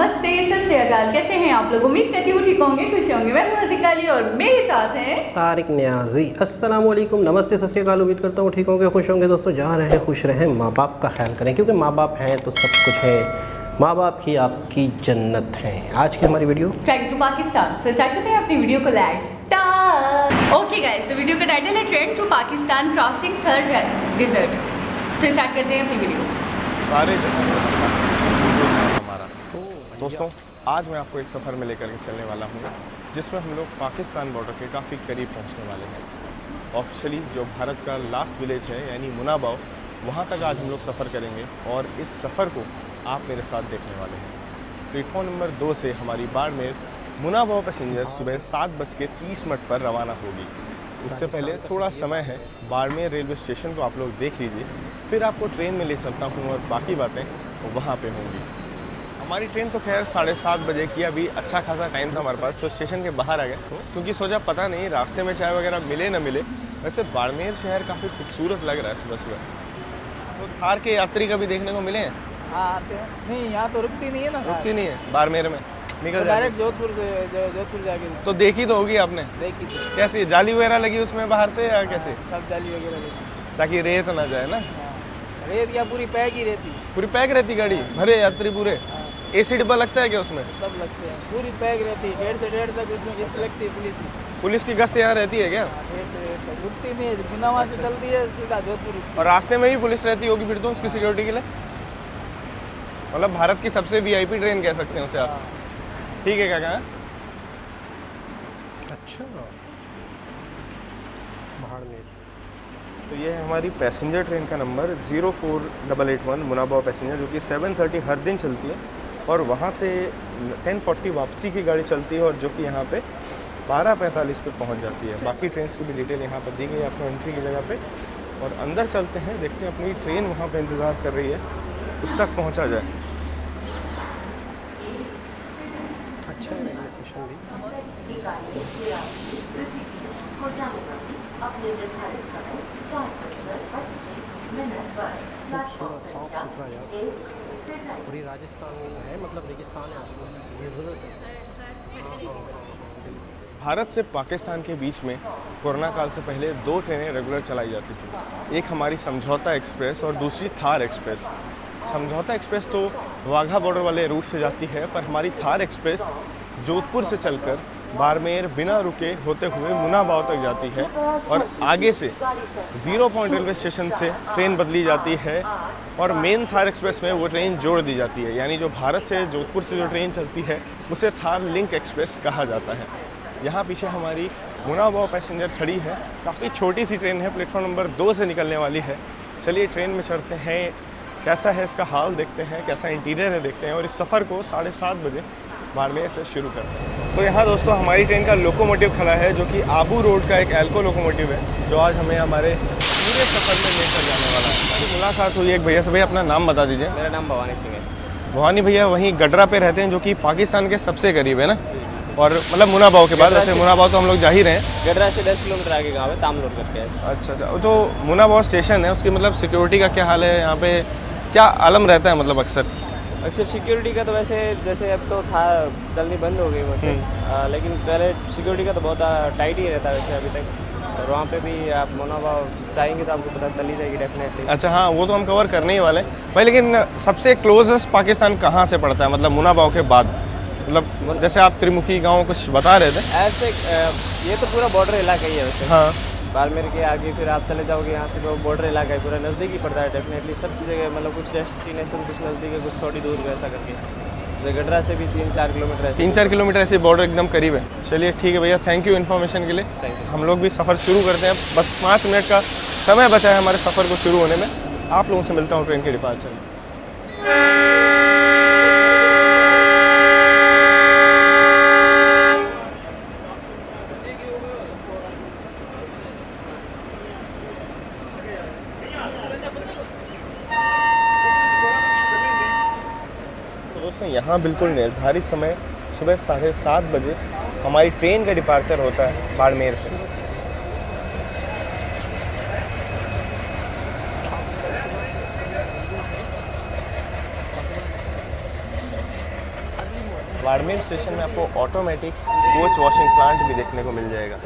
नमस्ते, सत श्री अकाल। कैसे हैं आप लोग? उम्मीद करती हूँ ठीक होंगे, खुश होंगे। मैं हूँ हज़ीका अली और मेरे साथ हैं तारिक न्याजी। अस्सलाम वालेकुम, नमस्ते, सत श्री अकाल। उम्मीद करता हूँ ठीक होंगे, खुश होंगे। दोस्तों, जहाँ रहें खुश रहें, माँ बाप का ख्याल करें, क्योंकि माँ बाप हैं तो सब कुछ है। माँ बाप ही आपकी जन्नत है। आज की हमारी वीडियो ट्रेन टू पाकिस्तान से स्टार्ट करते हैं अपनी वीडियो को। Let's start. ओके गाइस, तो वीडियो का टाइटल है train to Pakistan crossing third desert. से स्टार्ट करते हैं अपनी वीडियो। सारे जगह से अच्छा हमारा दोस्तों, आज मैं आपको एक सफ़र में लेकर के चलने वाला हूँ जिसमें हम लोग पाकिस्तान बॉर्डर के काफ़ी करीब पहुँचने वाले हैं। ऑफिशियली जो भारत का लास्ट विलेज है यानी मुनाबाव, वहाँ तक आज हम लोग सफ़र करेंगे और इस सफ़र को आप मेरे साथ देखने वाले हैं। प्लेटफॉर्म नंबर 2 से हमारी बाड़मेर मुनाबाव पैसेंजर सुबह 7:30 पर रवाना होगी। उससे पहले थोड़ा समय है, बाड़मेर रेलवे स्टेशन को आप लोग देख लीजिए, फिर आपको ट्रेन में ले चलता हूँ और बाकी बातें वहाँ पे होंगी। हमारी ट्रेन तो खैर 7:30 बजे की, अभी अच्छा खासा टाइम था हमारे पास, तो स्टेशन के बाहर आ गए क्योंकि सोचा पता नहीं रास्ते में चाय वगैरह मिले ना मिले। वैसे बाड़मेर शहर काफ़ी खूबसूरत लग रहा है सुबह सुबह। तो थार के यात्री कभी देखने को मिले हैं? हाँ आते हैं। नहीं, यहाँ तो रुकती नहीं है ना। रुकती नहीं है बाड़मेर में, निकल डायरेक्ट जोधपुर से जोधपुर जाके तो देखी तो होगी आपने। देखी थी। कैसी जाली वगैरह लगी उसमें बाहर से या कैसे? सब जाली वगैरह देखी। ताकि रेत ना जाए ना। रेत या पूरी पैक ही रहती। पूरी पैक रहती गाड़ी, भरे यात्री पूरे। एसी डिब्बा लगता है क्या उसमें? सब लगते हैं, पूरी पैक रहती है। 1:30 से 1:30 तक उसमें गश्त लगती है पुलिस की। पुलिस की गश्त यहाँ रहती है क्या? 1:30 से 1:30 तक रुकती नहीं है, मुनावा से चलती है सीधा जोधपुर। और रास्ते में भी पुलिस रहती होगी फिर तो उसकी सिक्योरिटी के लिए? मतलब भारत की सबसे वीआईपी ट्रेन कह सकते हैं उसे आप। ठीक है काका। अच्छा बाड़मेर। तो ये है हमारी पैसेंजर ट्रेन का नंबर 04881 मुनाबाव पैसेंजर, जो कि 7:30 हर दिन चलती है और वहाँ से 10:40 वापसी की गाड़ी चलती है और जो कि यहाँ पे 12:45 पे पहुँच जाती है। बाकी ट्रेन की भी डिटेल यहाँ पर दी गई है आपको एंट्री की जगह पे। और अंदर चलते हैं, देखते हैं अपनी ट्रेन वहाँ पे इंतज़ार कर रही है, उस तक पहुँचा जाए। अच्छा है रेलवे स्टेशन भी। खूबसूरत, साफ सुथरा यार। पूरी राजस्थान है, मतलब रेगिस्तान है आसपास। ये ज़रूरत है। भारत से पाकिस्तान के बीच में कोरोना काल से पहले 2 ट्रेनें रेगुलर चलाई जाती थी। एक हमारी समझौता एक्सप्रेस और दूसरी थार एक्सप्रेस। समझौता एक्सप्रेस तो वाघा बॉर्डर वाले रूट से जाती है, पर हमारी थार एक्सप्रेस जोधपुर से चलकर बाड़मेर बिना रुके होते हुए मुनाबाव तक जाती है और आगे से 0 पॉइंट रेलवे स्टेशन से ट्रेन बदली जाती है और मेन थार एक्सप्रेस में वो ट्रेन जोड़ दी जाती है। यानी जो भारत से जोधपुर से जो ट्रेन चलती है उसे थार लिंक एक्सप्रेस कहा जाता है। यहाँ पीछे हमारी मुनाबाव पैसेंजर खड़ी है, काफ़ी छोटी सी ट्रेन है, प्लेटफॉर्म नंबर 2 से निकलने वाली है। चलिए ट्रेन में चढ़ते हैं, कैसा है इसका हाल देखते हैं, कैसा इंटीरियर है देखते हैं और इस सफ़र को 7:30 बजे बाड़मेर से शुरू करते हैं। तो यहाँ दोस्तों हमारी ट्रेन का लोकोमोटिव खड़ा है, जो कि आबू रोड का एक एल्को लोकोमोटिव है, जो आज हमें हमारे पूरे सफ़र में लेकर जाने वाला है। हमारी मुलाकात हुई एक भैया से। भैया अपना नाम बता दीजिए। मेरा नाम भवानी सिंह है। भवानी भैया वहीं गडरा पे रहते हैं, जो कि पाकिस्तान के सबसे करीब है ना, और मतलब मुनाबाव के बाद। वैसे मुनाबाव तो हम लोग जा ही रहे हैं। गडरा से 10 किलोमीटर आगे गाँव है, तामलोड करके है। अच्छा, तो मुनाबाव स्टेशन है, उसकी मतलब सिक्योरिटी का क्या हाल है? यहाँ पे क्या आलम रहता है मतलब अक्सर? सिक्योरिटी का तो वैसे जैसे अब तो था चलनी बंद हो गई वैसे, लेकिन पहले सिक्योरिटी का तो बहुत टाइट ही रहता है वैसे अभी तक। और वहाँ पे भी आप मुनाबाव चाहेंगे तो आपको पता चल ही जाएगी डेफिनेटली। अच्छा हाँ, वो तो हम कवर करने ही वाले हैं भाई। लेकिन सबसे क्लोजेस्ट पाकिस्तान कहाँ से पड़ता है, मतलब मुनाबाव के बाद? मतलब जैसे आप त्रिमुखी गाँव कुछ बता रहे थे ऐसे। ये तो पूरा बॉर्डर इलाका ही है वैसे। हाँ, बाड़मेर के आगे फिर आप चले जाओगे, यहाँ से तो बॉर्डर इलाका है, पूरा नज़दीक ही पड़ता है डेफिनेटली। सब जगह मतलब कुछ डेस्टिनेशन कुछ नज़दीक है, कुछ थोड़ी दूर वैसा करके। जैसे गडरा से भी 3-4 किलोमीटर है। 3-4 किलोमीटर ऐसे बॉर्डर एकदम करीब है। चलिए ठीक है भैया, थैंक यू इन्फॉर्मेशन के लिए। Thank you. हम लोग भी सफ़र शुरू करते हैं, बस 5 मिनट का समय बचा है हमारे सफ़र को शुरू होने में। आप लोगों से मिलता हूँ ट्रेन के डिपार्चर में। दोस्तों यहाँ बिल्कुल निर्धारित समय सुबह 7:30 बजे हमारी ट्रेन का डिपार्चर होता है बाड़मेर से। बाड़मेर स्टेशन में आपको ऑटोमेटिक कोच वॉशिंग प्लांट भी देखने को मिल जाएगा।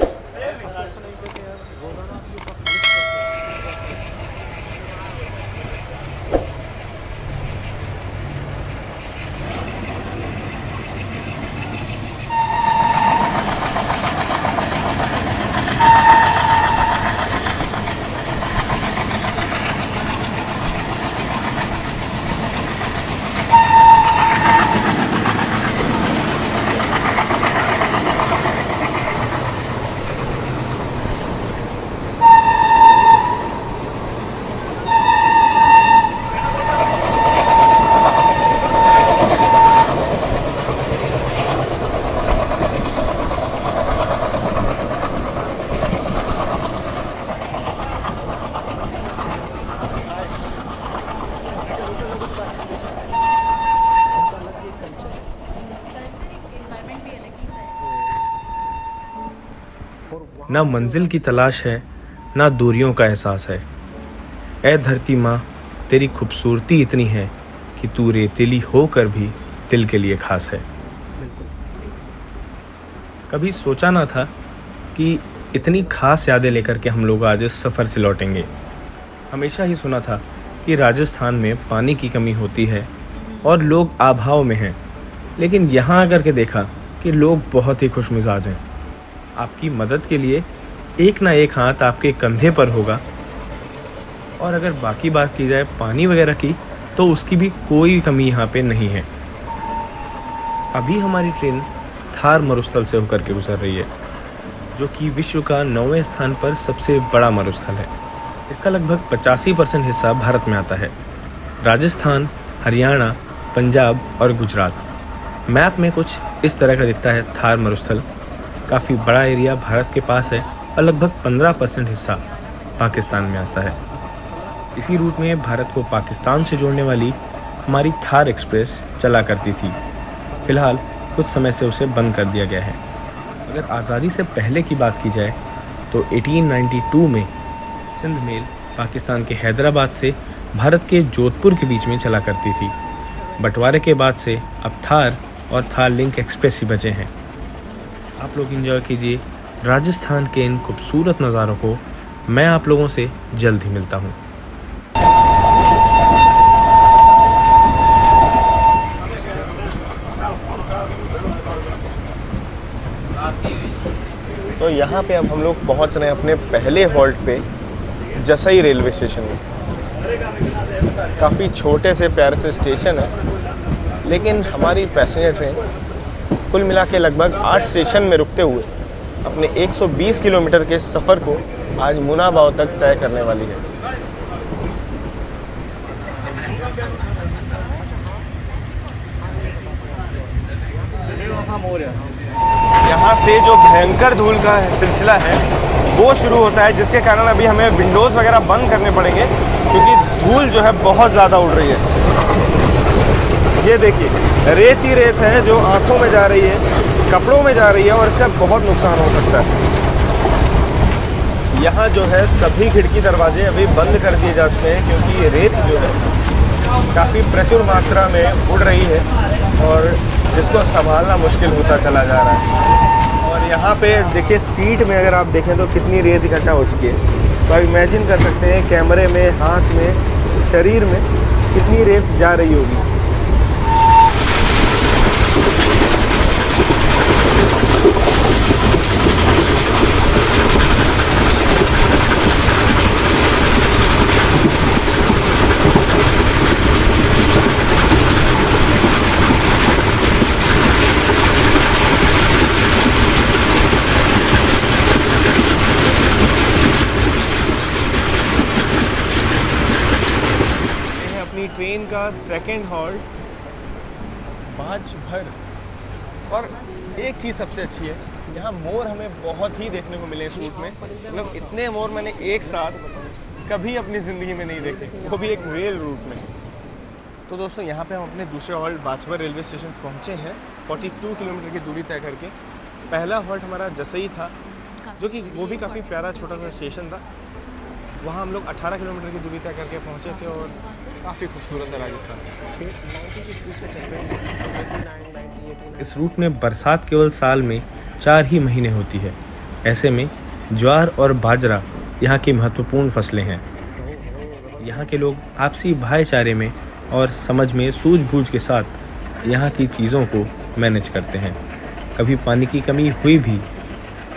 ना मंजिल की तलाश है, ना दूरियों का एहसास है। ऐ धरती माँ, तेरी खूबसूरती इतनी है कि तू रेतीली होकर भी दिल के लिए खास है। कभी सोचा ना था कि इतनी खास यादें लेकर के हम लोग आज इस सफ़र से लौटेंगे। हमेशा ही सुना था कि राजस्थान में पानी की कमी होती है और लोग अभाव में हैं, लेकिन यहाँ आकर के देखा कि लोग बहुत ही खुशमिजाज हैं। आपकी मदद के लिए एक ना एक हाथ आपके कंधे पर होगा। और अगर बाकी बात की जाए पानी वगैरह की, तो उसकी भी कोई कमी यहाँ पे नहीं है। अभी हमारी ट्रेन थार मरुस्थल से होकर के गुजर रही है, जो कि विश्व का 9वें स्थान पर सबसे बड़ा मरुस्थल है। इसका लगभग 85% हिस्सा भारत में आता है। राजस्थान, हरियाणा, पंजाब और गुजरात। मैप में कुछ इस तरह का दिखता है थार मरुस्थल। काफ़ी बड़ा एरिया भारत के पास है और लगभग 15% हिस्सा पाकिस्तान में आता है। इसी रूट में भारत को पाकिस्तान से जोड़ने वाली हमारी थार एक्सप्रेस चला करती थी। फिलहाल कुछ समय से उसे बंद कर दिया गया है। अगर आज़ादी से पहले की बात की जाए तो 1892 में सिंध मेल पाकिस्तान के हैदराबाद से भारत के जोधपुर के बीच में चला करती थी। बंटवारे के बाद से अब थार और थार लिंक एक्सप्रेस ही बचे हैं। आप लोग एंजॉय कीजिए राजस्थान के इन खूबसूरत नज़ारों को। मैं आप लोगों से जल्द ही मिलता हूँ। तो यहाँ पे अब हम लोग पहुँच रहे हैं अपने पहले हॉल्ट पे, जसई रेलवे स्टेशन में। काफ़ी छोटे से प्यारे से स्टेशन है, लेकिन हमारी पैसेंजर ट्रेन कुल मिला के लगभग 8 स्टेशन में रुकते हुए अपने 120 किलोमीटर के सफ़र को आज मुनाबाव तक तय करने वाली है। यहाँ से जो भयंकर धूल का सिलसिला है वो शुरू होता है, जिसके कारण अभी हमें विंडोज़ वगैरह बंद करने पड़ेंगे, क्योंकि धूल जो है बहुत ज़्यादा उड़ रही है। ये देखिए, रेत ही रेत है जो आँखों में जा रही है, कपड़ों में जा रही है, और इससे बहुत नुकसान हो सकता है। यहाँ जो है सभी खिड़की दरवाजे अभी बंद कर दिए जाते हैं, क्योंकि ये रेत जो है काफ़ी प्रचुर मात्रा में उड़ रही है और जिसको संभालना मुश्किल होता चला जा रहा है। और यहाँ पे देखिए, सीट में अगर आप देखें तो कितनी रेत इकट्ठा हो चुकी है। तो आप इमेजिन कर सकते हैं कैमरे में, हाथ में, शरीर में कितनी रेत जा रही होगी। ट्रेन का सेकंड हॉल्ट बाज भर। और एक चीज़ सबसे अच्छी है, यहाँ मोर हमें बहुत ही देखने को मिले इस रूट में। मतलब इतने मोर मैंने एक साथ कभी अपनी ज़िंदगी में नहीं देखे, वो भी एक रेल रूट में। तो दोस्तों, यहाँ पे हम अपने दूसरे हॉल्ट बाजभर रेलवे स्टेशन पहुँचे हैं, 42 किलोमीटर की दूरी तय करके। पहला हॉल्ट हमारा जसई था, जो कि वो भी काफ़ी प्यारा छोटा सा स्टेशन था। वहाँ हम लोग 18 किलोमीटर की दूरी तय करके पहुँचे थे और काफ़ी खूबसूरत है राजस्थान। इस रूट में बरसात केवल साल में 4 ही महीने होती है। ऐसे में ज्वार और बाजरा यहाँ की महत्वपूर्ण फसलें हैं। यहाँ के लोग आपसी भाईचारे में और समझ में सूझबूझ के साथ यहाँ की चीज़ों को मैनेज करते हैं। कभी पानी की कमी हुई भी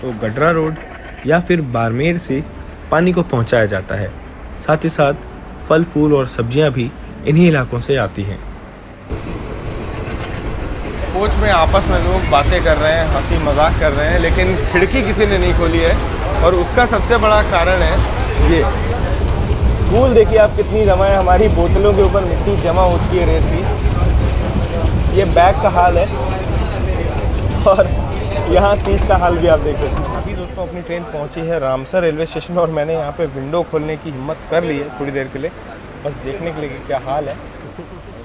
तो गडरा रोड या फिर बाड़मेर से पानी को पहुँचाया जाता है। साथ ही साथ फल फूल और सब्जियाँ भी इन्हीं इलाकों से आती हैं। कोच में आपस में लोग बातें कर रहे हैं, हंसी मजाक कर रहे हैं, लेकिन खिड़की किसी ने नहीं खोली है और उसका सबसे बड़ा कारण है ये धूल। देखिए आप कितनी जमा है, हमारी बोतलों के ऊपर मिट्टी जमा हो चुकी है, रेत की। ये बैग का हाल है और यहाँ सीट का हाल भी आप देख सकते हैं। अभी दोस्तों अपनी ट्रेन पहुँची है रामसर रेलवे स्टेशन और मैंने यहाँ पे विंडो खोलने की हिम्मत कर ली है थोड़ी देर के लिए, बस देखने के लिए कि क्या हाल है।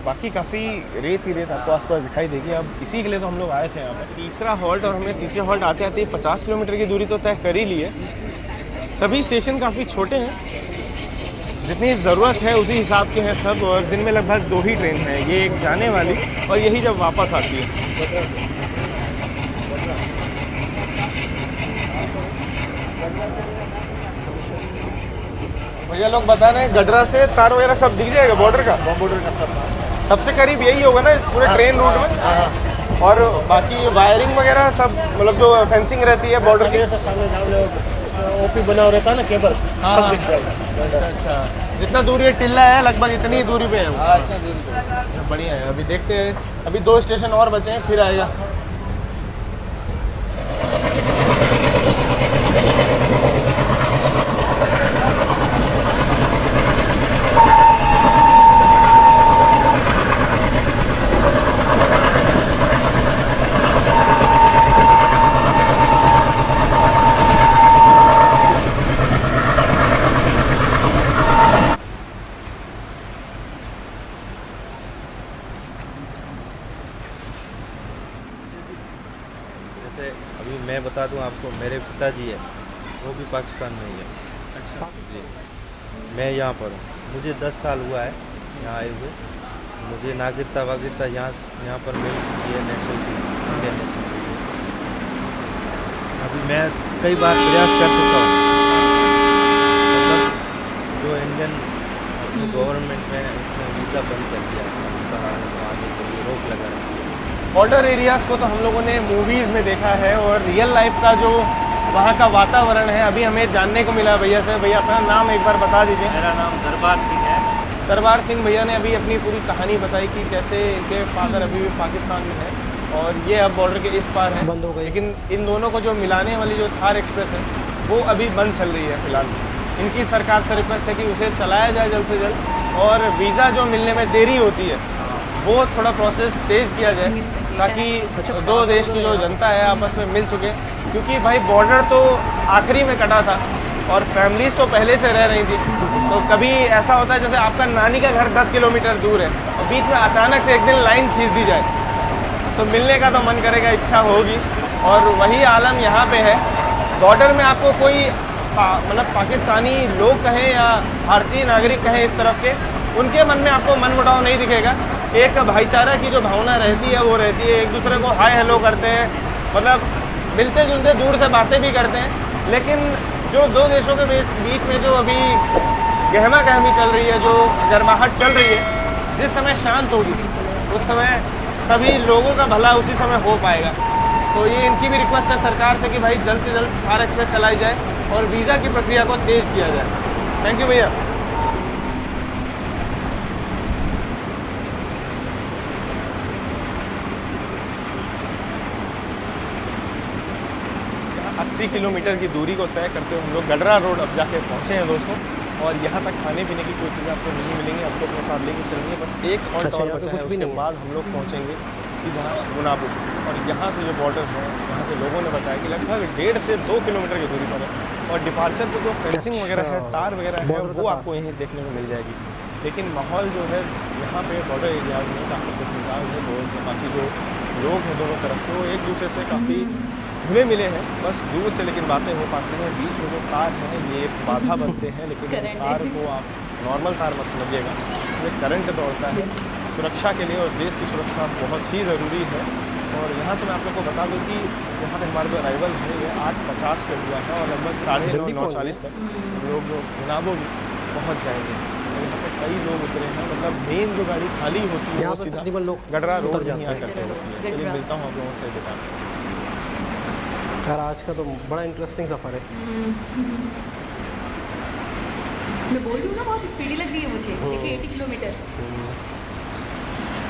बाकी काफ़ी रेत ही रेत आपको आसपास दिखाई देगी। अब इसी के लिए तो हम लोग आए थे यहाँ पर। तीसरा हॉल्ट और हमने तीसरे हॉल्ट आते आते 50 किलोमीटर की दूरी तो तय कर ही ली है। सभी स्टेशन काफ़ी छोटे हैं, जितनी ज़रूरत है उसी हिसाब के हैं सब, और दिन में लगभग 2 ही ट्रेन हैं, ये एक जाने वाली और यही जब वापस आती है। भैया लोग बता रहे हैं गडरा से तार वगैरह सब दिख जाएगा, बॉर्डर का सब सबसे करीब यही होगा ना पूरे ट्रेन रूट में। और बाकी वायरिंग वगैरह सब मतलब जो फेंसिंग रहती है बॉर्डर की, ओपी बना रहता है ना केबल, सब दिख जाएगा। अच्छा, जितना दूरी है टिल्ला है लगभग इतनी दूरी पे है वो। बढ़िया है। अभी देखते हैं, अभी 2 स्टेशन और बचे हैं फिर आएगा। जैसे अभी मैं बता दूं आपको, मेरे पिताजी है वो भी पाकिस्तान में ही है। अच्छा जी, मैं यहाँ पर हूँ, मुझे 10 साल हुआ है यहाँ आए हुए। मुझे नागरिकता वागरिकता यहाँ पर मिल चुकी है, नेशनलिटी, इंडियन नेशनलिटी। अभी मैं कई बार प्रयास कर चुका हूँ, मतलब जो इंडियन अपनी गवर्नमेंट में उसने वीज़ा बंद कर दिया, आने के लिए रोक लगा रखी है। बॉर्डर एरियाज़ को तो हम लोगों ने मूवीज़ में देखा है और रियल लाइफ का जो वहाँ का वातावरण है अभी हमें जानने को मिला भैया से। भैया अपना नाम एक बार बता दीजिए। मेरा नाम दरबार सिंह है। दरबार सिंह भैया ने अभी अपनी पूरी कहानी बताई कि कैसे इनके फादर अभी भी पाकिस्तान में है और ये अब बॉर्डर के इस पार है, बंद हो गई। लेकिन इन दोनों को जो मिलाने वाली जो थार एक्सप्रेस है वो अभी बंद चल रही है फ़िलहाल। इनकी सरकार से रिक्वेस्ट है कि उसे चलाया जाए जल्द से जल्द, और वीज़ा जो मिलने में देरी होती है वो थोड़ा प्रोसेस तेज़ किया जाए ताकि 2 देश की जो जनता है आपस में मिल चुके। क्योंकि भाई बॉर्डर तो आखिरी में कटा था और फैमिलीज़ तो पहले से रह रही थी, तो कभी ऐसा होता है जैसे आपका नानी का घर 10 किलोमीटर दूर है और बीच में अचानक से एक दिन लाइन खींच दी जाए तो मिलने का तो मन करेगा, इच्छा होगी। और वही आलम यहाँ पे है। बॉर्डर में आपको कोई मतलब पाकिस्तानी लोग कहें या भारतीय नागरिक कहें इस तरफ के, उनके मन में आपको मनमुटाव नहीं दिखेगा। एक भाईचारा की जो भावना रहती है वो रहती है, एक दूसरे को हाय हेलो करते हैं, मतलब मिलते जुलते दूर से बातें भी करते हैं। लेकिन जो 2 देशों के बीच में जो अभी गहमा गहमी चल रही है, जो गर्माहट चल रही है, जिस समय शांत होगी उस समय सभी लोगों का भला उसी समय हो पाएगा। तो ये इनकी भी रिक्वेस्ट है सरकार से कि भाई जल्द से जल्द थार एक्सप्रेस चलाई जाए और वीज़ा की प्रक्रिया को तेज़ किया जाए। थैंक यू भैया। 80 किलोमीटर की दूरी को तय करते हुए हम लोग गडरा रोड अब जाके पहुँचे हैं दोस्तों। और यहाँ तक खाने पीने की कोई चीज़ें आपको नहीं मिलेंगी, आपको अपने साथ लेके चलेंगे। बस एक हॉल्ट और बचा है, उसके बाद हम लोग पहुँचेंगे सीधा गुनाबू। और यहाँ से जो बॉर्डर है, यहाँ के लोगों ने बताया कि लगभग 1.5 से 2 किलोमीटर की दूरी पर है। और डिपार्चर पर जो फेंसिंग वगैरह है, तार वगैरह है, वो आपको यहीं देखने को मिल जाएगी। लेकिन माहौल जो है यहाँ पे बॉर्डर एरियाज में काफ़ी खुश मिजाज है लोग। बाकी जो लोग हैं दोनों तरफ के वो एक दूसरे से काफ़ी घुले मिले हैं, बस दूर से लेकिन बातें हो पाती हैं। बीच में जो तार हैं ये एक बाधा बनते हैं, लेकिन तार को आप नॉर्मल तार मत समझिएगा, इसमें करंट दौड़ता है। सुरक्षा के लिए और देश की सुरक्षा बहुत ही ज़रूरी है। और यहाँ से मैं आप लोग को बता दूँ कि यहाँ पे हमारा जो अराइवल है ये 8:50 पे हुआ है और लगभग 9:30 9:40 तक लोग मुनाबो पहुँच जाएंगे। और यहाँ पे कई लोग उतरे हैं, मतलब मेन जो गाड़ी खाली होती है यहाँ वो पे सीधा तकरीबन लोग गडरा रोड उतर नहीं जाते आकर के होती है। चलिए मिलता हूँ आप लोगों से दुकान से। यार आज का तो बड़ा इंटरेस्टिंग सफ़र है। मैं बोल रही हूँ ना बहुत स्पीडी लग रही है मुझे। देखिए 80 किलोमीटर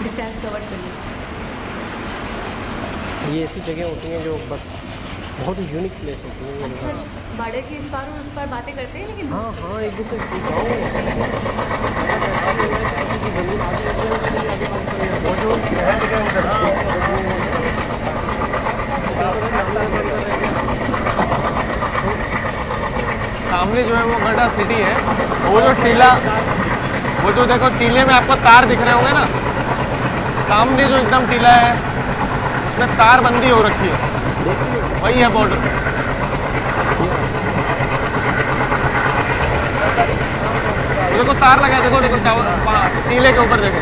डिस्टेंस कवर कर लिया। ये ऐसी जगह होती हैं जो बस बहुत ही यूनिक प्लेस होती हैं। अच्छा, बॉर्डर के इस पार और उस पार बातें करते हैं लेकिन हाँ हाँ, एक दूसरे की गाँव में ज़मीन आगे वो जो शहर के अंदर सामने जो है वो गड्ढा सिटी है, वो जो टीला, वो जो देखो टीले में आपको तार दिख रहे होंगे ना, सामने जो एकदम टीला है उसमें तार बंदी हो रखी है, वही है बॉर्डर। देखो तार लगा है, देखो देखो टावर टीले के ऊपर देखो।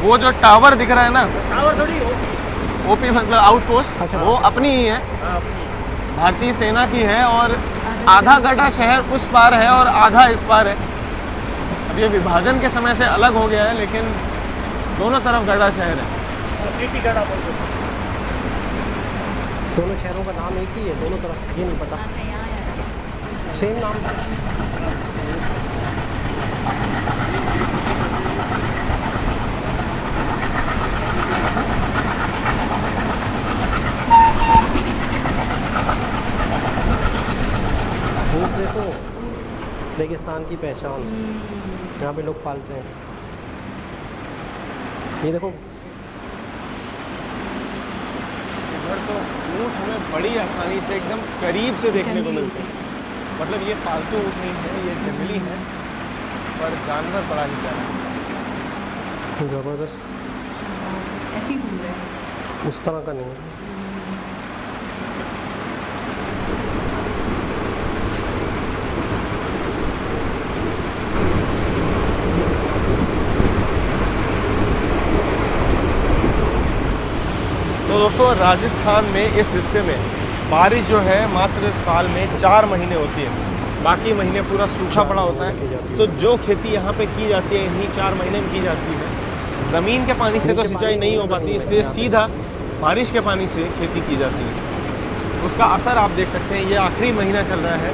वो जो टावर दिख रहा है ना, ओपी मतलब आउटपोस्ट, वो अपनी ही है, भारतीय सेना की है। और आधा गड्ढा शहर उस पार है और आधा इस पार है। अब ये विभाजन के समय से अलग हो गया है, लेकिन दोनों तरफ गड्ढा शहर है। दोनों शहरों का नाम एक ही है, दोनों तरफ ये नहीं पता, सेम नाम। भूख देखो, रेगिस्तान की पहचान, यहाँ पे लोग पालते हैं। ये देखो इधर तो ऊँट हमें बड़ी आसानी से एकदम करीब से देखने को मिलते हैं। मतलब ये पालतू ऊँट नहीं है, ये जंगली है, पर जानवर बड़ा ही प्यारा है। ज़बरदस्त, ऐसे ही घूम रहे हैं। उस तरह का नहीं है। तो दोस्तों राजस्थान में इस हिस्से में बारिश जो है मात्र साल में 4 महीने होती है, बाकी महीने पूरा सूखा पड़ा होता है। तो जो खेती यहाँ पे की जाती है इन्हीं 4 महीने में की जाती है। ज़मीन के पानी से तो सिंचाई नहीं हो पाती, इसलिए सीधा बारिश के पानी से खेती की जाती है। उसका असर आप देख सकते हैं, ये आखिरी महीना चल रहा है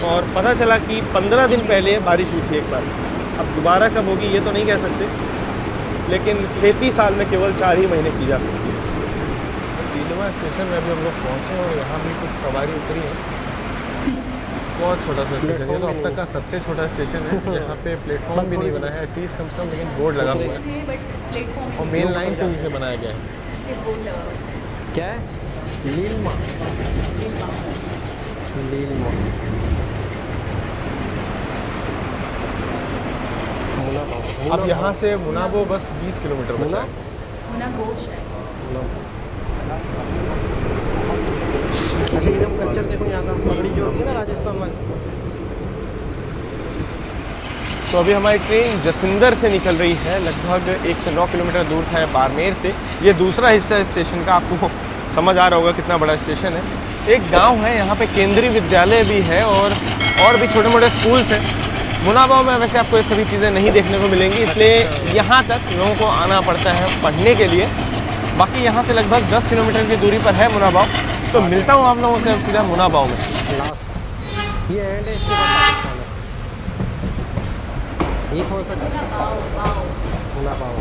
और पता चला कि 15 दिन पहले बारिश हुई थी एक बार। अब दोबारा कब होगी ये तो नहीं कह सकते, लेकिन खेती साल में केवल 4 ही महीने की जा सकती है। नीलमा स्टेशन में अभी हम लोग पहुँचे और यहाँ भी कुछ सवारी उतरी है। बहुत छोटा सा स्टेशन है, तो अब तक का सबसे छोटा स्टेशन है। यहाँ पे प्लेटफॉर्म भी नहीं बना है एटलीस्ट कम से कम, लेकिन बोर्ड लगा हुआ है और मेन लाइन पे से बनाया गया है। क्या है? लीलमा, लीलमा मुनाबो। अब यहाँ से मुनाबो बस 20 किलोमीटर बचा है। अच्छा, ये हम कल्चर देखो यहाँ का, पगड़ी जो होती है ना राजस्थान में। तो अभी हमारी ट्रेन जसिंदर से निकल रही है, लगभग 109 किलोमीटर दूर था बाड़मेर से। ये दूसरा हिस्सा है स्टेशन का, आपको समझ आ रहा होगा कितना बड़ा स्टेशन है। एक गांव है, यहाँ पे केंद्रीय विद्यालय भी है और भी छोटे मोटे स्कूल्स हैं। मुनाबाव में वैसे आपको ये सभी चीज़ें नहीं देखने को मिलेंगी, इसलिए यहाँ तक लोगों को आना पड़ता है पढ़ने के लिए। बाकी यहाँ से लगभग 10 किलोमीटर की दूरी पर है मुनाबाव। तो मिलता हूँ आप लोगों से अब सीधा मुनाबाव में। लास्ट ये एंड है, इसके बाद पाकिस्तान है। ये थोड़ा सा मुनाबाव,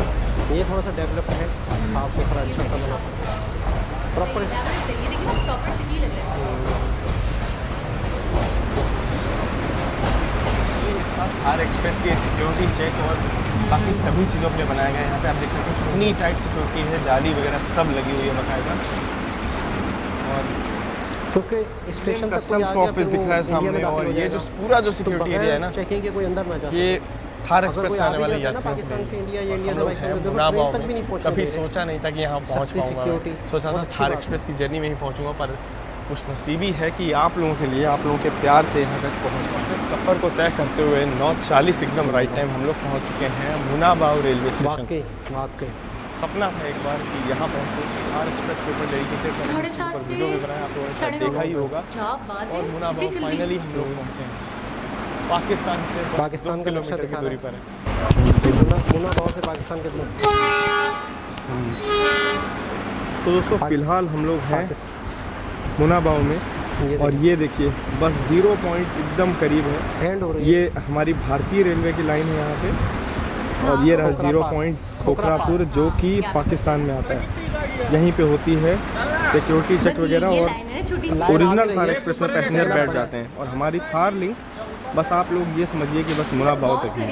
ये थोड़ा सा डेवलप है, साफ सुथरा अच्छा सा बना प्रॉपर। थार एक्सप्रेस की सिक्योरिटी चेक और बाकी सभी चीज़ों के लिए बनाया गया है। यहाँ पे आप देख सकते हैं कितनी टाइट सिक्योरिटी है, जाली वगैरह सब लगी हुई है बाकायदा। और क्योंकि स्टेशन कस्टम्स का ऑफिस दिख रहा है सामने, और ये जो पूरा जो सिक्योरिटी एरिया है ना, चेकिंग के कोई अंदर ना जाए। ये थार एक्सप्रेस से आने वाले यात्रियों पाकिस्तान से इंडिया या इंडिया हम लोग से हैं मुनाबाव में। कभी सोचा नहीं था कि यहाँ पहुँच सबकी पाऊँगा, सिक्योरिटी सोचा था बहुत अच्छी थार बात एक्सप्रेस की जर्नी में ही पहुँचूँगा, पर खुशनसीबी है कि आप लोगों के लिए, आप लोगों के प्यार से यहाँ तक पहुँच पाए। सफ़र को तय करते हुए 9:40 एकदम राइट टाइम हम लोग पहुँच चुके हैं मुनाबाव रेलवे स्टेशन। वाकई सपना था एक बार कि यहाँ पहुँचे। थार एक्सप्रेस के ऊपर डेडिकेटेड पर वीडियो भी बनाया, आप लोगों ने शायद देखा ही होगा। और मुनाबाव फाइनली हम लोग पहुँचे हैं। पाकिस्तान से बस 2 किलोमीटर की दूरी पर है। मुनाबाव से पाकिस्तान कितना? तो दोस्तों फ़िलहाल हम लोग हैं मुनाबाव में, और ये देखिए बस 0 पॉइंट एकदम करीब है। एंड हो रही है। ये हमारी भारतीय रेलवे की लाइन है यहाँ पे, और ये रहा 0 पॉइंट खोखरापुर, जो कि पाकिस्तान में आता है। यहीं पे होती है सिक्योरिटी चेक वगैरह, और ओरिजिनल थार एक्सप्रेस में पैसेंजर बैठ जाते हैं। और हमारी थार लिंक बस आप लोग ये समझिए कि बस मुनाबाव तक है।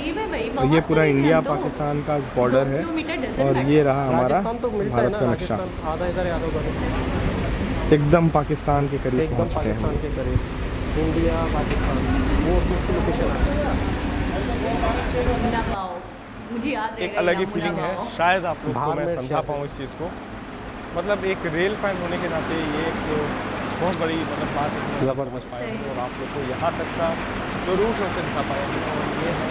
और ये पूरा इंडिया पाकिस्तान का बॉर्डर है, और ये रहा हमारा भारत का नक्शा। आधा इधर है, आधा उधर। एकदम पाकिस्तान के करीब एकदम पहुँच गए पाकिस्तान हैं। के करीब। इंडिया पाकिस्तान वो उसकी लोकेशन है। मुझे याद एक अलग ही फीलिंग है। शायद आप लोग को बाहर मैं में समझा पाऊँ इस चीज़ को। मतलब एक रेल फैन होने के नाते ये एक बहुत बड़ी बात है, ज़बरदस्त। और आप लोग को यहाँ तक का जो रूट है उसे दिखा पाएंगे। और ये है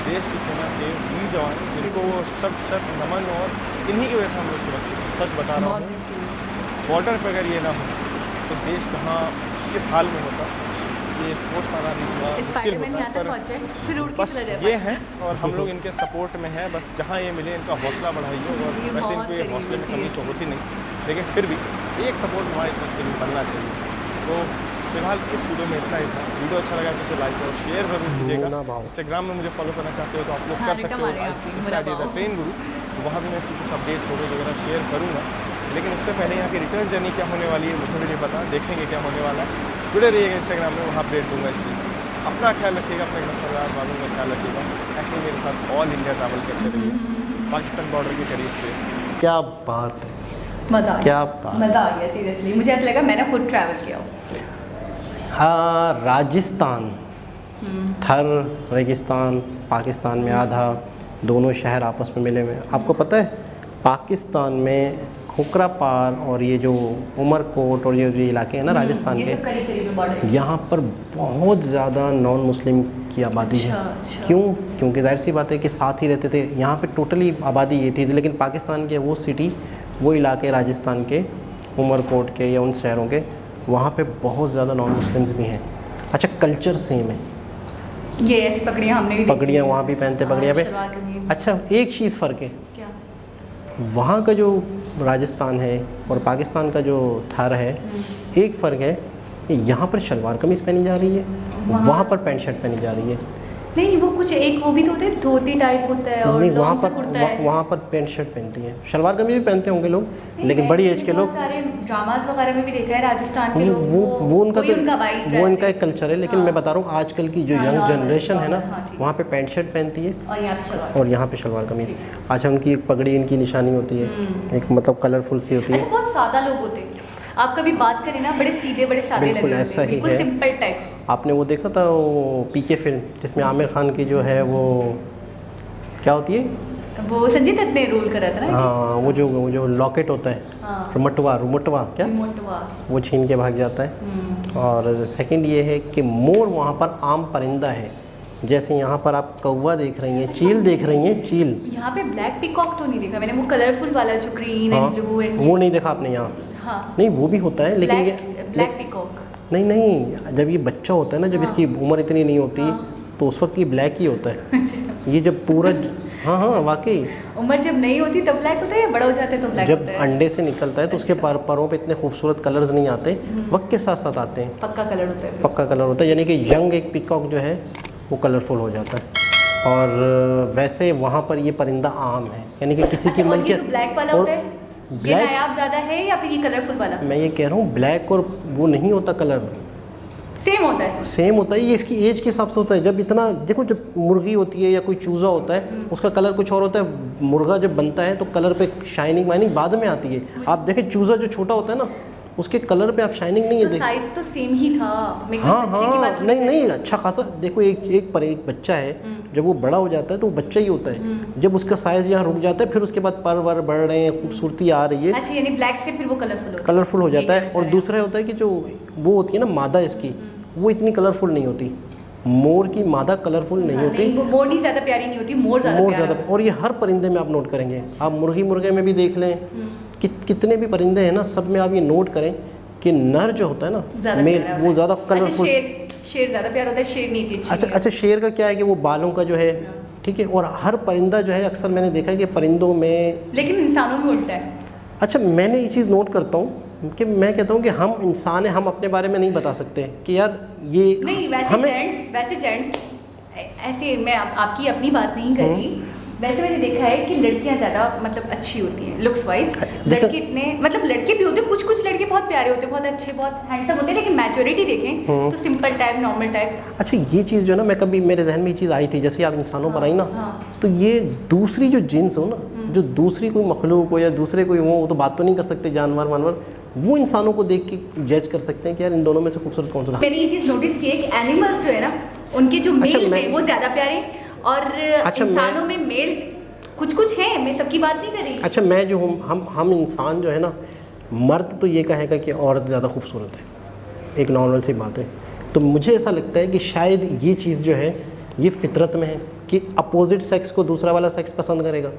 देश की सेना के वीर जवान, जिनको वो शत नमन, और इन्हीं की वजह से हम लोग सुरक्षित हैं। सच बता रहा हूँ, बॉर्डर पर अगर ये ना हो तो देश कहाँ किस हाल में होता, ये सोच पाना नहीं हुआ, मुश्किल होता। पर बस ये है, और हम लोग इनके सपोर्ट में हैं। बस जहाँ ये मिले इनका हौसला बढ़ाइए। और वैसे इनको ये हौसले में कमी तो होती नहीं, लेकिन फिर भी एक सपोर्ट हमारी तरफ से भी बनना चाहिए। तो फिलहाल इस वीडियो में इतना ही था। वीडियो अच्छा लगा तो उसे लाइक और शेयर ज़रूर कीजिएगा। इंस्टाग्राम में मुझे फॉलो करना चाहते हो तो आप लोग कर सकते हो, इंस्टा ट्रेन गुरु। तो वहाँ भी मैं इसकी कुछ अपडेट्स फोटोज वगैरह शेयर करूँगा। लेकिन उससे पहले यहाँ की रिटर्न जर्नी क्या होने वाली है मुझे भी नहीं पता, देखेंगे क्या होने वाला है। जुड़े रहिएगा इंस्टाग्राम में, वहाँ अपडेट दूँगा इस चीज़ का। अपना ख्याल रखिएगा, अपने घर परिवार वालों का ख्याल रखिएगा। ऐसे ही मेरे साथ ऑल इंडिया ट्रैवल करते रहिए पाकिस्तान बॉर्डर के करीब से। क्या बात है, मज़ा क्या मज़ा आ गया सीरियसली। मुझे ऐसा लगा मैंने खुद ट्रैवल किया हो। हाँ, राजस्थान, थर रेगिस्तान, पाकिस्तान में आधा, दोनों शहर आपस में मिले हुए हैं। आपको पता है पाकिस्तान में खोखरापार और ये जो उमरकोट और ये जो इलाके हैं ना राजस्थान के, यहाँ पर बहुत ज़्यादा नॉन मुस्लिम की आबादी है। क्यों? क्योंकि जाहिर सी बात है कि साथ ही रहते थे। यहाँ पे टोटली आबादी ये थी, लेकिन पाकिस्तान के वो सिटी, वो इलाके राजस्थान के उमरकोट के या उन शहरों के, वहाँ पे बहुत ज़्यादा नॉन मुस्लिम्स भी हैं। अच्छा, कल्चर सेम है। ये ऐसी पगड़ियाँ हमने भी पगड़ियाँ वहाँ भी पहनते, पगड़ियाँ पे। अच्छा, एक चीज़ फ़र्क है, क्या? वहाँ का जो राजस्थान है और पाकिस्तान का जो थार है, एक फ़र्क है कि यहाँ पर शलवार कमीज़ पहनी जा रही है, वहाँ पर पैंट शर्ट पहनी जा रही है। नहीं, वो कुछ एक वो भी तो होते हैं, धोती टाइप होता है, और नहीं, वहाँ वहाँ पर पैंट शर्ट पहनती है। शलवार कमीज भी पहनते होंगे लोग, लेकिन बड़ी एज के लोग। सारे ड्रामास वगैरह में भी देखा है राजस्थान के लोग, वो उनका एक कल्चर है। लेकिन मैं बता रहा हूँ आजकल की जो यंग जनरेशन है ना, वहाँ पे पैंट शर्ट पहनती है और यहाँ पे शलवार कमीज। अच्छा, उनकी एक पगड़ी इनकी निशानी होती है, एक मतलब कलरफुल सी होती है। बहुत सादा लोग होते हैं, आप कभी बात करें ना, बड़े सीधे बड़े सादे बिल्कुल लगे ऐसा ही है। Simple type. आपने वो देखा था वो पीके फिल्म जिसमें आमिर खान की जो है वो क्या होती है, वो संजय दत्त ने रोल करा था ना। हाँ, वो जो लॉकेट होता है, हाँ। रुमटवा क्या, वो छीन के भाग जाता है। और सेकंड ये है कि मोर वहाँ पर आम परिंदा है। जैसे यहाँ पर आप कौवा देख रही हैं, चील देख रही हैं, चील। यहाँ पे ब्लैक पीकॉक तो नहीं देखा मैंने, वो कलरफुल वाला जो ग्रीन एंड ब्लू एंड वो नहीं देखा आपने यहाँ। हाँ। नहीं, वो भी होता है, लेकिन ये ब्लैक पीकॉक नहीं, जब ये बच्चा होता है ना, जब इसकी उम्र इतनी नहीं होती, तो उस वक्त ये ब्लैक ही होता है। ये जब पूरा, हाँ वाकई, उम्र जब नहीं होती तब ब्लैक होता है, या बड़ा हो जाता है तो ब्लैक जब होता है? अंडे से निकलता है तो उसके परों पे इतने खूबसूरत कलर्स नहीं आते, वक्त के साथ साथ आते हैं। पक्का कलर होता है, पक्का कलर होता है, यानी कि यंग एक पीकॉक जो है वो कलरफुल हो जाता है। और वैसे वहाँ पर ये परिंदा आम है, यानी कि किसी की मलकियत। ब्लैक वाला होता है, ये नायाब ज़्यादा है या फिर ये कलरफुल वाला? मैं ये कह रहा हूँ ब्लैक और वो नहीं होता, कलर सेम होता है। सेम होता है, ये इसकी एज के हिसाब से होता है। जब इतना देखो, जब मुर्गी होती है या कोई चूज़ा होता है, उसका कलर कुछ और होता है। मुर्गा जब बनता है तो कलर पे शाइनिंग वाइनिंग बाद में आती है। आप देखें चूज़ा जो छोटा होता है ना, उसके कलर पे आप शाइनिंग नहीं है तो देख। साइज तो सेम ही था। मेरे को हाँ बच्चे की बात हाँ, नहीं नहीं, अच्छा खासा देखो, एक बच्चा है, जब वो बड़ा हो जाता है तो वो बच्चा ही होता है। जब उसका साइज़ यहाँ रुक जाता है, फिर उसके बाद पर वर बढ़ रहे हैं, खूबसूरती आ रही है, अच्छा, यानी ब्लैक से फिर वो कलरफुल हो जाता है। और दूसरा होता है कि जो वो होती है ना मादा इसकी, वो इतनी कलरफुल नहीं होती। मोर की मादा कलरफुल नहीं होती, नहीं, वो मोर नहीं ज़्यादा प्यारी नहीं होती, मोर ज़्यादा। और ये हर परिंदे में आप नोट करेंगे, आप मुर्गे में भी देख लें कि कितने भी परिंदे हैं ना, सब में आप ये नोट करें कि नर जो होता है ना मेल, वो ज़्यादा कलरफुल। शेर ज़्यादा प्यारा होता है, शेर नहीं थी। अच्छा, शेर का क्या है कि वो बालों का जो है, ठीक है, और हर परिंदा जो है, अक्सर मैंने देखा है कि परिंदों में, लेकिन इंसानों में उल्टा है। अच्छा, मैंने ये चीज़ नोट करता हूँ कि मैं कहता हूँ कि हम इंसान हैं, हम अपने बारे में नहीं बता सकते कि यार ये नहीं, वैसे जेंट्स ऐसे, मैं आपकी अपनी बात नहीं कर रही, वैसे मैंने देखा है कि लड़कियां ज़्यादा मतलब अच्छी होती हैं लुक्स वाइज। लड़के इतने मतलब लड़के भी होते हैं, कुछ लड़के बहुत प्यारे होते हैं, बहुत अच्छे, बहुत हैंडसम होते हैं, लेकिन मैच्योरिटी देखें तो सिंपल टाइप, नॉर्मल टाइप। अच्छा, ये चीज़ जो है ना, मैं कभी मेरे जहन में ये चीज़ आई थी, जैसे आप इंसानों पर आई ना, तो ये दूसरी जो जिन्स हो ना, जो दूसरी कोई मखलूक हो या दूसरे कोई वो तो बात तो नहीं कर सकते, जानवर वानवर, वो इंसानों को देख के जज कर सकते हैं कि यार इन दोनों में से खूबसूरत कौन सा। मैंने ये चीज़ नोटिस की है कि एनिमल्स जो है ना, उनके जो मेल्स हैं वो ज़्यादा प्यारे, और इंसानों में मेल्स कुछ हैं, मैं सबकी बात नहीं कर रही। अच्छा, मैं जो हूँ, हम इंसान जो है ना, मर्द तो ये कहेगा कि औरत ज़्यादा खूबसूरत है, एक नॉर्मल सी बात है। तो मुझे ऐसा लगता है कि शायद ये चीज़ जो है ये फितरत में है कि अपोजिट सेक्स को दूसरा वाला सेक्स पसंद करेगा।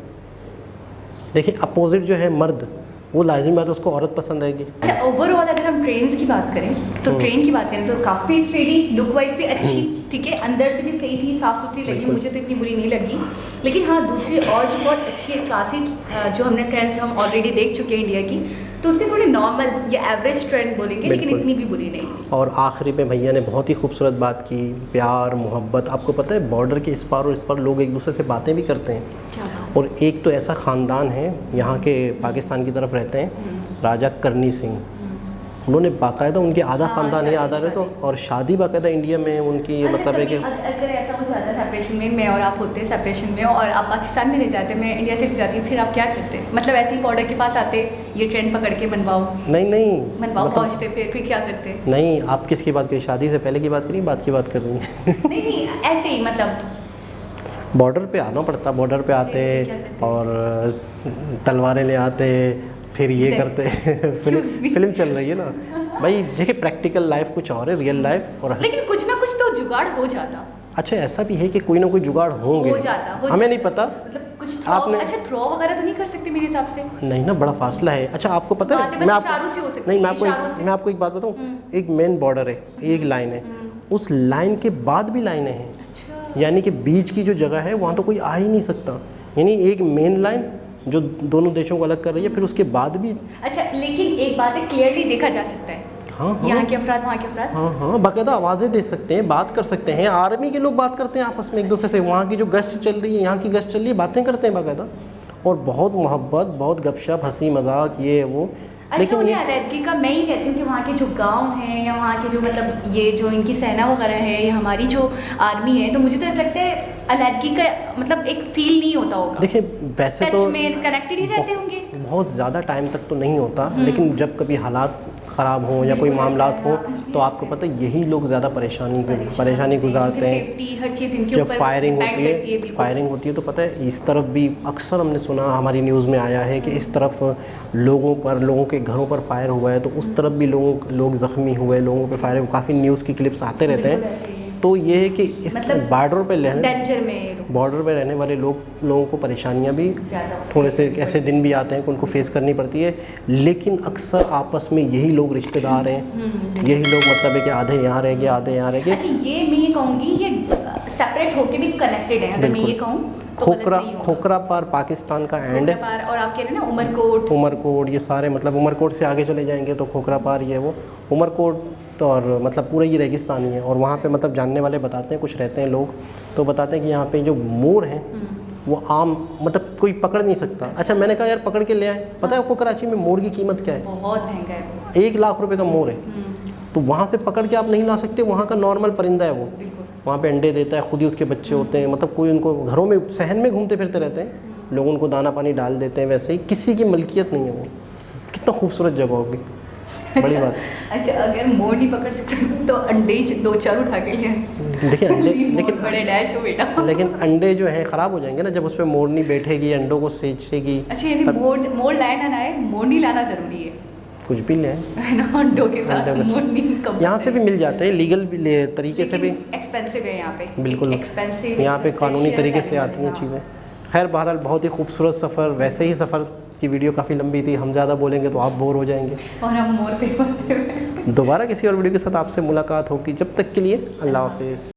देखिए, अपोजिट जो है मर्द, वो लाजिम बात है उसको औरत पसंद आएगी। अच्छा, ओवरऑल अगर हम ट्रेन्स की बात करें तो ट्रेन की बात करें तो काफ़ी स्टेडी, लुक वाइज भी अच्छी, ठीक है, अंदर से भी सही थी, साफ़ सुथरी लगी, मुझे तो इतनी बुरी नहीं लगी। लेकिन हाँ, दूसरी और जो बहुत अच्छी क्लासिक जो हमने ट्रेंड्स हम ऑलरेडी देख चुके हैं इंडिया की, तो उससे थोड़ी नॉर्मल या एवरेज ट्रेंड बोलेंगे, लेकिन इतनी भी बुरी नहीं। और आखिरी में भैया ने बहुत ही खूबसूरत बात की, प्यार मोहब्बत। आपको पता है बॉर्डर के इस पार और इस पार लोग एक दूसरे से बातें भी करते हैं। और एक तो ऐसा ख़ानदान है यहाँ के, पाकिस्तान की तरफ रहते हैं, राजा करनी सिंह, उन्होंने बाकायदा, उनके आधा ख़ानदान ही आधा रहे तो, और शादी बाकायदा इंडिया में उनकी, मतलब है कि अगर ऐसा हो जाता है सेपरेशन में, मैं और आप होते हैं सेपरेशन में और आप पाकिस्तान में रह जाते, मैं इंडिया से जाती, फिर आप क्या करते? मतलब ऐसे ही बॉर्डर के पास आते, ये ट्रेन पकड़ के बनवाओ, नहीं बनवाओ, पहुँचते, फिर क्या करते? नहीं, आप किसकी बात करिए, शादी से पहले की बात करिए, बात की बात कर रही हैं? नहीं, ऐसे ही मतलब बॉर्डर पे आना पड़ता, बॉर्डर पे आते और तलवारें ले आते, फिर ये करते फिल्म चल रही है ना भाई। देखिए, प्रैक्टिकल लाइफ कुछ और है, रियल लाइफ और, लेकिन कुछ ना कुछ तो जुगाड़ हो जाता। अच्छा, ऐसा भी है कि कोई ना कोई जुगाड़ होंगे, हमें नहीं पता, मतलब कुछ आपने, अच्छा थ्रो वगैरह तो नहीं कर सकते मेरे हिसाब से, नहीं ना, बड़ा फासला है। अच्छा, आपको पता है, मैं आपको बताऊं, एक मेन बॉर्डर है, एक लाइन है, उस लाइन के बाद भी लाइनें हैं, यानी कि बीच की जो जगह है वहाँ तो कोई आ ही नहीं सकता, यानी एक मेन लाइन जो दोनों देशों को अलग कर रही है, फिर उसके बाद भी। अच्छा, लेकिन एक बात है, क्लियरली देखा जा सकता है, हाँ, यहाँ के अफराद, वहाँ के अफराद, हाँ, बाकायदा आवाज़ें दे सकते हैं, बात कर सकते हैं, आर्मी के लोग बात करते हैं आपस में एक दूसरे से, वहाँ की जो गश्त चल रही है, यहाँ की गश्त चल रही है, बातें करते हैं बाकायदा, और बहुत मोहब्बत, बहुत गपशप, हंसी मजाक, ये वो। अच्छा, लेकिन मुझे अलैदगी का, मैं ही कहती हूँ कि वहाँ के जो गांव हैं या वहाँ के जो मतलब ये जो इनकी सेना वगैरह है या हमारी जो आर्मी है, तो मुझे तो ऐसा लगता है अलैदगी का मतलब एक फील नहीं होता होगा। देखिए, वैसे तो कनेक्टेड ही रहते होंगे, बहुत ज़्यादा टाइम तक तो नहीं होता, लेकिन जब कभी हालात ख़राब हों या कोई मामलात हो, तो आपको पता है यही लोग ज़्यादा परेशानी गुजारते हैं। जब फायरिंग होती है तो पता है, इस तरफ भी अक्सर हमने सुना, हमारी न्यूज़ में आया है कि इस तरफ लोगों के घरों पर फायर हुआ है, तो उस तरफ भी लोग ज़ख्मी हुए, लोगों पे फायर हुए, काफ़ी न्यूज़ की क्लिप्स आते रहते हैं। तो ये है कि इस मतलब बॉर्डर पे रहने वाले लोगों को परेशानियां भी थोड़े से ऐसे दिन भी आते हैं कि उनको फेस करनी पड़ती है, लेकिन अक्सर आपस में यही लोग रिश्तेदार हैं, यही लोग, मतलब है कि आधे यहाँ रह गए, आधे यहाँ रह गए। अच्छा, ये मैं ये कहूँगी, ये सेपरेट होके भी कनेक्टेड है, अगर मैं ये कहूँ। खोखरा पार पाकिस्तान का एंड है, और आप कह रहे हैं ना उमरकोट, ये सारे, मतलब उमरकोट से आगे चले जाएंगे तो खोखरा पार, ये वो उमरकोट, तो और मतलब पूरा ये रेगिस्तान ही है। और वहाँ पे मतलब जानने वाले बताते हैं, कुछ रहते हैं लोग, तो बताते हैं कि यहाँ पे जो मोर हैं वो आम, मतलब कोई पकड़ नहीं सकता। अच्छा, मैंने कहा यार पकड़ के ले आए, पता है आपको कराची में मोर की कीमत क्या है? बहुत महंगा है, 1 लाख रुपए का मोर है। तो वहाँ से पकड़ के आप नहीं ला सकते, वहाँ का नॉर्मल परिंदा है वो, वहाँ पे अंडे देता है, खुद ही उसके बच्चे होते हैं, मतलब कोई उनको घरों में सहन में घूमते फिरते रहते हैं, लोग उनको दाना पानी डाल देते हैं, वैसे ही किसी की मलकियत नहीं है वो। कितना खूबसूरत जगह होगी, बड़ी बात है। अच्छा, अगर मोर नहीं पकड़ सकते तो अंडे ही 2-4 उठा के ले देखिए अंडे लेकिन बड़े डैश हो बेटा। लेकिन अंडे जो हैं ख़राब हो जाएंगे ना जब उस पर मोरनी बैठेगी, अंडों को सेचेगी। अच्छा, यानी मोर लाए ना लाए, मोरनी लाना ज़रूरी है। कुछ भी ले आए है ना, अंडों के साथ अंडे में। मोरनी कम। यहाँ से भी मिल जाते हैं, लीगल भी तरीके से भी। एक्सपेंसिव है यहाँ पे, बिल्कुल एक्सपेंसिव। यहाँ पे कानूनी तरीके से आती हैं चीज़ें। खैर बहरहाल बहुत ही खूबसूरत सफ़र। वैसे ही सफ़र की वीडियो काफ़ी लंबी थी, हम ज़्यादा बोलेंगे तो आप बोर हो जाएंगे। और हम मोर पे दोबारा किसी और वीडियो के साथ आपसे मुलाकात होगी, जब तक के लिए अल्लाह हाफिज़।